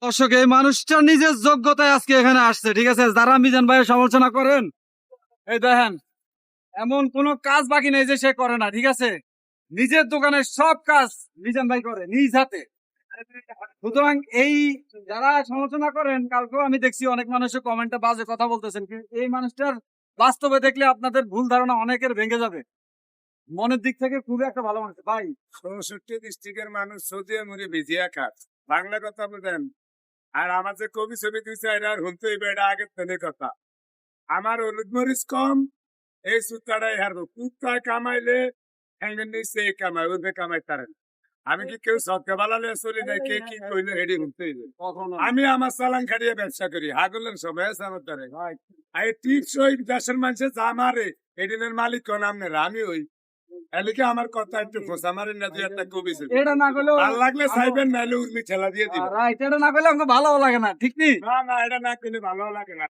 দর্শক, এই মানুষটা নিজের যোগ্যতায় আজকে এখানে আসছে, ঠিক আছে? যারা মিজান ভাইয়ের সমালোচনা করেন, এই দেখেন, এমন কোন কাজ বাকি নেই যে সে করে না, ঠিক আছে? নিজের দোকানের সব কাজ মিজান ভাই করে নিজ হাতে। সুতরাং এই যারা সমালোচনা করেন, কালকেও আমি দেখছি অনেক মানুষের কমেন্টে বাজে কথা বলতেছেন, কিন্তু এই মানুষটার বাস্তবে দেখলে আপনাদের ভুল ধারণা অনেকের ভেঙে যাবে। মনের দিক থেকে খুবই একটা ভালো মানুষ ভাই। ৬৪ ডিস্ট্রিক্টের মানুষ সজিয়ে মুড়ি ভিজিয়া খাত, বাংলা কথা বলেন। আর আমার যে কবি ছবি দিচ্ছে এটা আর হুনতে এটা আগের তেনে কথা। আমার হলুদ মরিচ কম, এই সুতাটাই হারবো। কুত্তায় কামাইলে হ্যাঙ্গের নিচে কামাই, ওদের কামাই তারেন। আমি কি কেউ সৎকে বালালে চলি না, কে কি কইলে হেডি হুনতে আমি আমার চালান খাটিয়ে ব্যবসা করি, হাগলেন সবাই আছে আমার তারে। আর টিপস ওই দেশের মানুষের যা মারে এদিনের মালিক কোন আপনারা, আমি ওই এলিকে আমার কথা একটু খোঁচা মারেন না, দুই একটা কবি ছবি। এটা না করলেও ভাল লাগলে চাইবেন, নাইলে উর্মি ঠেলা দিয়ে দিবেন। রাইট, এটা না করলে আমাকে ভালো লাগে না, ঠিক নেই? না না, এটা না করলে ভালো লাগে না।